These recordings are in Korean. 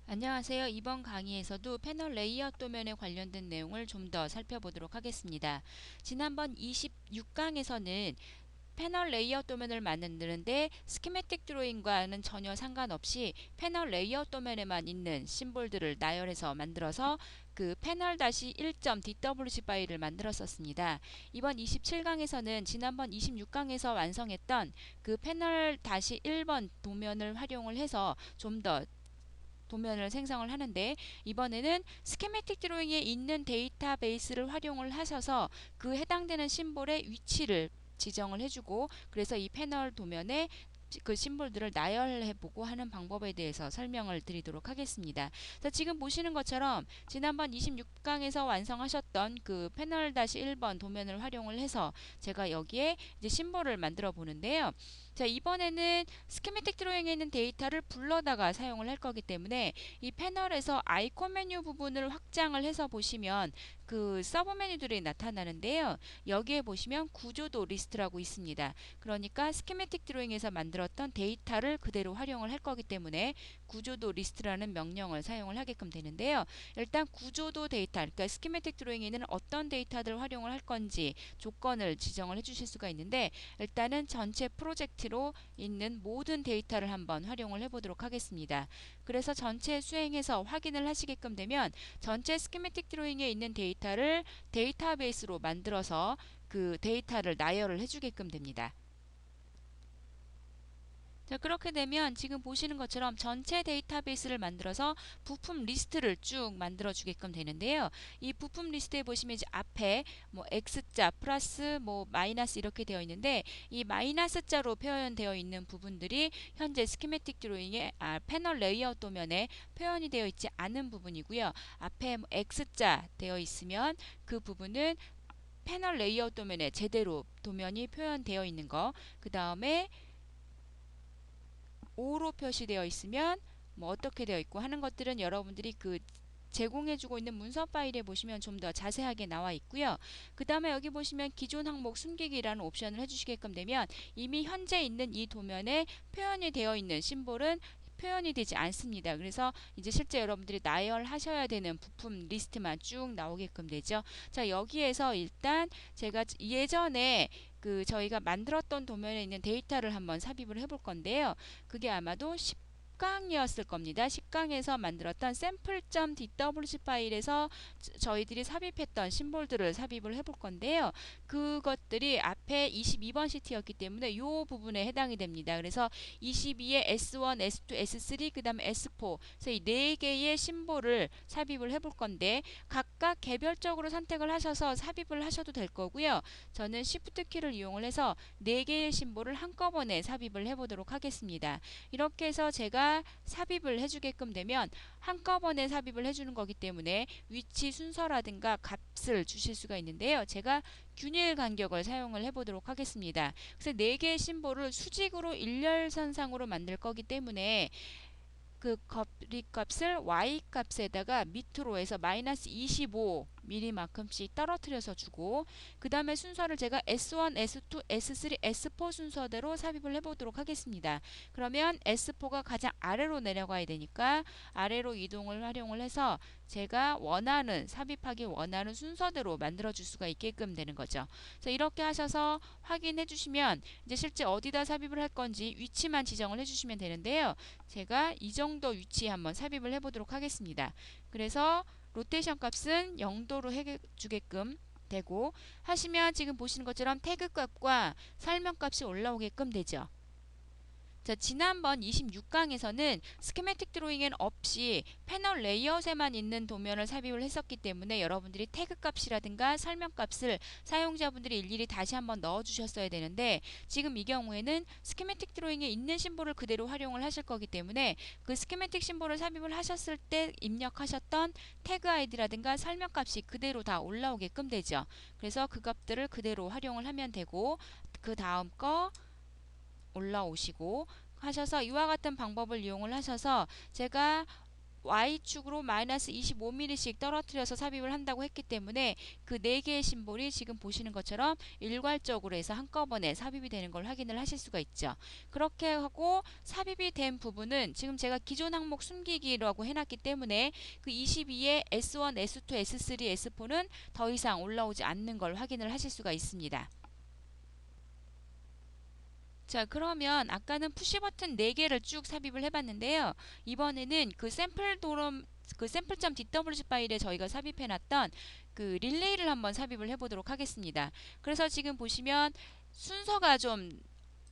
안녕하세요. 이번 강의에서도 패널 레이아웃 도면에 관련된 내용을 좀 더 살펴보도록 하겠습니다. 지난번 26강에서는 패널 레이아웃 도면을 만드는데 스키매틱 드로잉과는 전혀 상관없이 패널 레이아웃 도면에만 있는 심볼들을 나열해서 만들어서 그 패널-1.dwg 파일을 만들었었습니다. 이번 27강에서는 지난번 26강에서 완성했던 그 패널-1번 도면을 활용을 해서 좀 더 도면을 생성을 하는데, 이번에는 스키매틱 드로잉에 있는 데이터베이스를 활용을 하셔서 그 해당되는 심볼의 위치를 지정을 해주고, 그래서 이 패널 도면에 그 심볼들을 나열해보고 하는 방법에 대해서 설명을 드리도록 하겠습니다. 자, 지금 보시는 것처럼 지난번 26강에서 완성하셨던 그 패널-1번 도면을 활용을 해서 제가 여기에 이제 심볼을 만들어 보는데요. 자, 이번에는 스키매틱 드로잉에 있는 데이터를 불러다가 사용을 할 거기 때문에 이 패널에서 아이콘 메뉴 부분을 확장을 해서 보시면 그 서브 메뉴들이 나타나는데요. 여기에 보시면 구조도 리스트라고 있습니다. 그러니까 스키매틱 드로잉에서 만들었던 데이터를 그대로 활용을 할 거기 때문에 구조도 리스트라는 명령을 사용을 하게끔 되는데요. 일단 구조도 데이터, 그러니까 스키매틱 드로잉에는 어떤 데이터들을 활용을 할 건지 조건을 지정을 해주실 수가 있는데, 일단은 전체 프로젝트로 있는 모든 데이터를 한번 활용을 해보도록 하겠습니다. 그래서 전체 수행해서 확인을 하시게끔 되면 전체 스키매틱 드로잉에 있는 데이터를 데이터베이스로 만들어서 그 데이터를 나열을 해주게끔 됩니다. 자, 그렇게 되면 지금 보시는 것처럼 전체 데이터베이스를 만들어서 부품 리스트를 쭉 만들어 주게끔 되는데요. 이 부품 리스트에 보시면 이제 앞에 뭐 X자 플러스 뭐 마이너스 이렇게 되어 있는데, 이 마이너스자로 표현되어 있는 부분들이 현재 스키매틱 드로잉의 패널 레이아웃 도면에 표현이 되어 있지 않은 부분이고요. 앞에 뭐 X자 되어 있으면 그 부분은 패널 레이아웃 도면에 제대로 도면이 표현되어 있는 거, 그 다음에 O로 표시되어 있으면 뭐 어떻게 되어 있고 하는 것들은 여러분들이 그 제공해주고 있는 문서 파일에 보시면 좀 더 자세하게 나와 있고요. 그 다음에 여기 보시면 기존 항목 숨기기라는 옵션을 해주시게끔 되면 이미 현재 있는 이 도면에 표현이 되어 있는 심볼은 표현이 되지 않습니다. 그래서 이제 실제 여러분들이 나열하셔야 되는 부품 리스트만 쭉 나오게끔 되죠. 자, 여기에서 일단 제가 예전에 그 저희가 만들었던 도면에 있는 데이터를 한번 삽입을 해볼 건데요. 그게 아마도 10강이었을 겁니다. 10강에서 만들었던 sample.dwg 파일에서 저희들이 삽입했던 심볼들을 삽입을 해볼 건데요. 그것들이 앞에 22번 시트였기 때문에 이 부분에 해당이 됩니다. 그래서 22의 S1, S2, S3, 그 다음에 S4, 그래서 이 4개의 심볼을 삽입을 해볼 건데, 각각 개별적으로 선택을 하셔서 삽입을 하셔도 될 거고요. 저는 Shift 키를 이용을 해서 4개의 심볼을 한꺼번에 삽입을 해보도록 하겠습니다. 이렇게 해서 제가 삽입을 해주게끔 되면 한꺼번에 삽입을 해주는 거기 때문에 위치 순서라든가 값을 주실 수가 있는데요. 제가 균일 간격을 사용을 해보도록 하겠습니다. 그래서 4개의 심볼을 수직으로 일렬선상으로 만들 거기 때문에 그 거리 값을 y 값에다가 밑으로 해서 마이너스 25mm만큼씩 떨어뜨려서 주고, 그 다음에 순서를 제가 S1, S2, S3, S4 순서대로 삽입을 해보도록 하겠습니다. 그러면 S4가 가장 아래로 내려가야 되니까 아래로 이동을 활용을 해서 제가 삽입하기 원하는 순서대로 만들어 줄 수가 있게끔 되는 거죠. 그래서 이렇게 하셔서 확인해 주시면 이제 실제 어디다 삽입을 할 건지 위치만 지정을 해 주시면 되는데요. 제가 이 정도 위치에 한번 삽입을 해보도록 하겠습니다. 그래서 로테이션 값은 0도로 해주게끔 되고 하시면 지금 보시는 것처럼 태그 값과 설명 값이 올라오게끔 되죠. 자, 지난번 26강에서는 스키매틱 드로잉엔 없이 패널 레이아웃에만 있는 도면을 삽입을 했었기 때문에 여러분들이 태그 값이라든가 설명 값을 사용자분들이 일일이 다시 한번 넣어 주셨어야 되는데, 지금 이 경우에는 스키매틱 드로잉에 있는 심볼을 그대로 활용을 하실 거기 때문에 그 스키매틱 심볼을 삽입을 하셨을 때 입력하셨던 태그 아이디라든가 설명 값이 그대로 다 올라오게끔 되죠. 그래서 그 값들을 그대로 활용을 하면 되고, 그 다음 거 올라오시고 하셔서 이와 같은 방법을 이용을 하셔서 제가 Y축으로 마이너스 25mm씩 떨어뜨려서 삽입을 한다고 했기 때문에 그 4개의 심볼이 지금 보시는 것처럼 일괄적으로 해서 한꺼번에 삽입이 되는 걸 확인을 하실 수가 있죠. 그렇게 하고 삽입이 된 부분은 지금 제가 기존 항목 숨기기라고 해놨기 때문에 그 22의 S1, S2, S3, S4는 더 이상 올라오지 않는 걸 확인을 하실 수가 있습니다. 자, 그러면 아까는 푸시 버튼 4개를 쭉 삽입을 해봤는데요. 이번에는 그 샘플.dwg 파일에 저희가 삽입해놨던 그 릴레이를 한번 삽입을 해보도록 하겠습니다. 그래서 지금 보시면 순서가 좀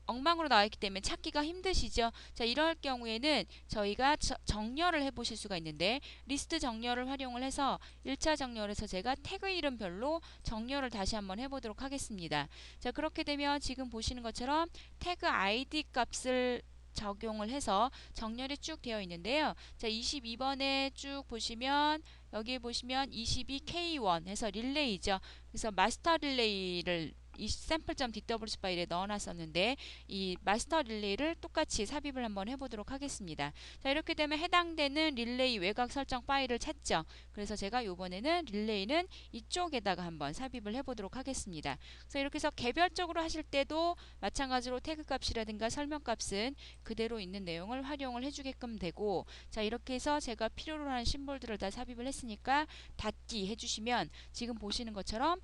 엉망으로 나와 있기 때문에 찾기가 힘드시죠. 자, 이럴 경우에는 저희가 정렬을 해보실 수가 있는데 리스트 정렬을 활용을 해서 1차 정렬에서 제가 태그 이름별로 정렬을 다시 한번 해보도록 하겠습니다. 자, 그렇게 되면 지금 보시는 것처럼 태그 ID 값을 적용을 해서 정렬이 쭉 되어 있는데요. 자, 22번에 쭉 보시면 여기 보시면 22K1 해서 릴레이죠. 그래서 마스터 릴레이를 이 샘플.dwg 파일에 넣어놨었는데 이 마스터 릴레이를 똑같이 삽입을 한번 해보도록 하겠습니다. 자, 이렇게 되면 해당되는 릴레이 외곽 설정 파일을 찾죠. 그래서 제가 이번에는 릴레이는 이쪽에다가 한번 삽입을 해보도록 하겠습니다. 그래서 이렇게 해서 개별적으로 하실 때도 마찬가지로 태그 값이라든가 설명 값은 그대로 있는 내용을 활용을 해주게끔 되고, 자, 이렇게 해서 제가 필요로 하는 심볼들을 다 삽입을 했으니까 닫기 해주시면 지금 보시는 것처럼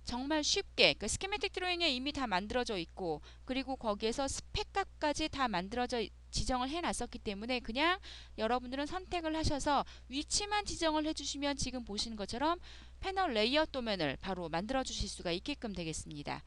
정말 쉽게 그 스키매틱 드로잉에 이미 다 만들어져 있고, 그리고 거기에서 스펙 값까지 다 만들어져 지정을 해놨었기 때문에 그냥 여러분들은 선택을 하셔서 위치만 지정을 해주시면 지금 보시는 것처럼 패널 레이아웃 도면을 바로 만들어 주실 수가 있게끔 되겠습니다.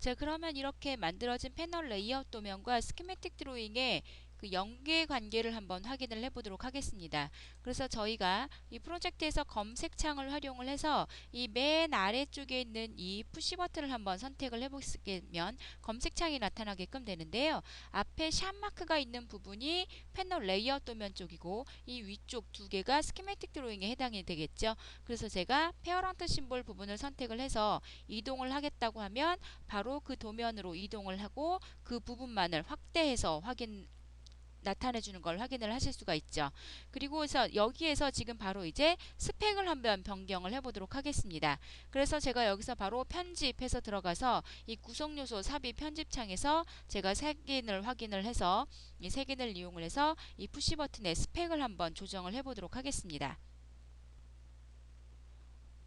자, 그러면 이렇게 만들어진 패널 레이아웃 도면과 스키매틱 드로잉의 그 연계 관계를 한번 확인을 해보도록 하겠습니다. 그래서 저희가 이 프로젝트에서 검색창을 활용을 해서 이 맨 아래쪽에 있는 이 푸시 버튼을 한번 선택을 해보시면 검색창이 나타나게끔 되는데요. 앞에 샵 마크가 있는 부분이 패널 레이아웃 도면 쪽이고 이 위쪽 2개가 스키매틱 드로잉에 해당이 되겠죠. 그래서 제가 페어런트 심볼 부분을 선택을 해서 이동을 하겠다고 하면 바로 그 도면으로 이동을 하고 그 부분만을 확대해서 나타내주는 걸 확인을 하실 수가 있죠. 그리고 여기에서 지금 바로 이제 스펙을 한번 변경을 해보도록 하겠습니다. 그래서 제가 여기서 바로 편집해서 들어가서 이 구성요소 삽입 편집창에서 제가 색인을 확인을 해서 이 색인을 이용을 해서 이 푸시 버튼의 스펙을 한번 조정을 해보도록 하겠습니다.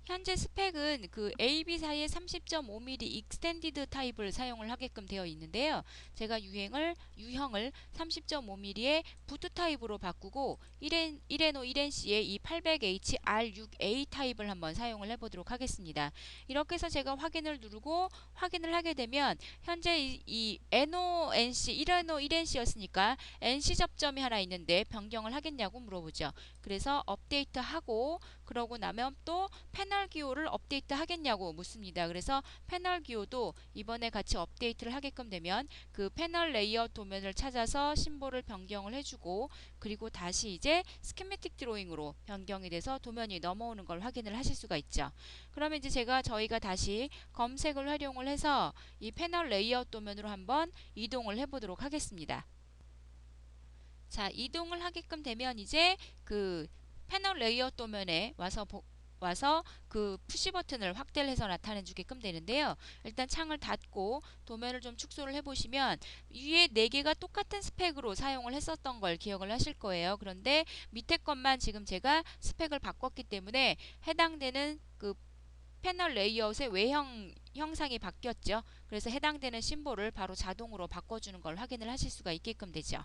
현재 스펙은 그 AB 사이의 30.5mm 익스텐디드 타입을 사용을 하게끔 되어 있는데요. 제가 유형을 30.5mm의 부트 타입으로 바꾸고 1N5 1NC의 이 800H R6A 타입을 한번 사용을 해보도록 하겠습니다. 이렇게 해서 제가 확인을 누르고 확인을 하게 되면 현재 이 NONC 1N5 1NC였으니까 NC 접점이 하나 있는데 변경을 하겠냐고 물어보죠. 그래서 업데이트하고 그러고 나면 또 패널 기호를 업데이트 하겠냐고 묻습니다. 그래서 패널 기호도 이번에 같이 업데이트를 하게끔 되면 그 패널 레이아웃 도면을 찾아서 심볼을 변경을 해주고, 그리고 다시 이제 스키매틱 드로잉으로 변경이 돼서 도면이 넘어오는 걸 확인을 하실 수가 있죠. 그러면 이제 저희가 다시 검색을 활용을 해서 이 패널 레이아웃 도면으로 한번 이동을 해보도록 하겠습니다. 자, 이동을 하게끔 되면 이제 그 패널 레이아웃 도면에 와서 그 푸시 버튼을 확대를 해서 나타내 주게끔 되는데요. 일단 창을 닫고 도면을 좀 축소를 해보시면 위에 4개가 똑같은 스펙으로 사용을 했었던 걸 기억을 하실 거예요. 그런데 밑에 것만 지금 제가 스펙을 바꿨기 때문에 해당되는 그 패널 레이아웃의 외형 형상이 바뀌었죠. 그래서 해당되는 심볼을 바로 자동으로 바꿔주는 걸 확인을 하실 수가 있게끔 되죠.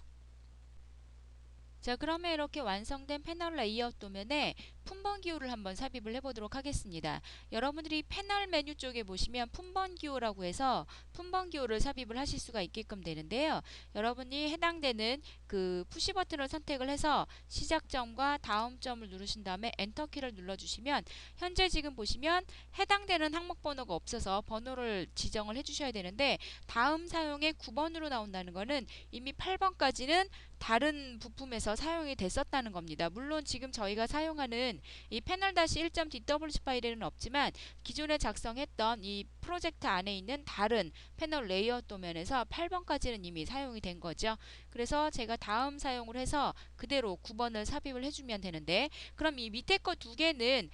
자, 그러면 이렇게 완성된 패널 레이아웃 도면에 품번 기호를 한번 삽입을 해보도록 하겠습니다. 여러분들이 패널 메뉴 쪽에 보시면 품번 기호라고 해서 품번 기호를 삽입을 하실 수가 있게끔 되는데요. 여러분이 해당되는 그 푸시 버튼을 선택을 해서 시작점과 다음 점을 누르신 다음에 엔터키를 눌러주시면 현재 지금 보시면 해당되는 항목 번호가 없어서 번호를 지정을 해주셔야 되는데 다음 사용에 9번으로 나온다는 거는 이미 8번까지는 다른 부품에서 사용이 됐었다는 겁니다. 물론 지금 저희가 사용하는 경우에는 이 패널-1.dwc 파일에는 없지만 기존에 작성했던 이 프로젝트 안에 있는 다른 패널 레이아웃 도면에서 8번까지는 이미 사용이 된 거죠. 그래서 제가 다음 사용을 해서 그대로 9번을 삽입을 해주면 되는데, 그럼 이 밑에 거 두 개는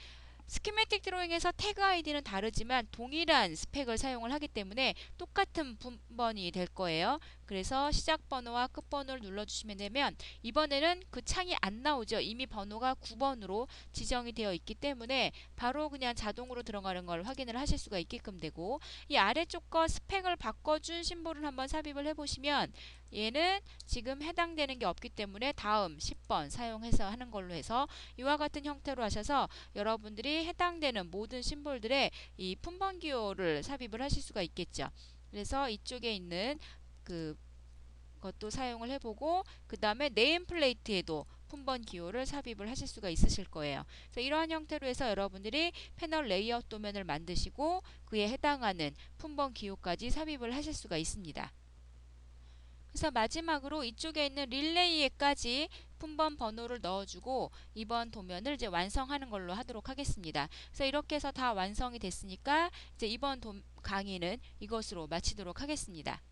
스키매틱 드로잉에서 태그 아이디는 다르지만 동일한 스펙을 사용을 하기 때문에 똑같은 분번이 될 거예요. 그래서 시작 번호와 끝 번호를 눌러주시면 되면 이번에는 그 창이 안 나오죠. 이미 번호가 9번으로 지정이 되어 있기 때문에 바로 그냥 자동으로 들어가는 걸 확인을 하실 수가 있게끔 되고, 이 아래쪽 거 스펙을 바꿔준 심볼을 한번 삽입을 해보시면 얘는 지금 해당되는 게 없기 때문에 다음 10번 사용해서 하는 걸로 해서 이와 같은 형태로 하셔서 여러분들이 해당되는 모든 심볼들의 이 품번 기호를 삽입을 하실 수가 있겠죠. 그래서 이쪽에 있는 그 것도 사용을 해보고, 그 다음에 네임 플레이트에도 품번 기호를 삽입을 하실 수가 있으실 거예요. 그래서 이러한 형태로 해서 여러분들이 패널 레이아웃 도면을 만드시고 그에 해당하는 품번 기호까지 삽입을 하실 수가 있습니다. 그래서 마지막으로 이쪽에 있는 릴레이에까지 품번 번호를 넣어주고 이번 도면을 이제 완성하는 걸로 하도록 하겠습니다. 그래서 이렇게 해서 다 완성이 됐으니까 이제 이번 강의는 이것으로 마치도록 하겠습니다.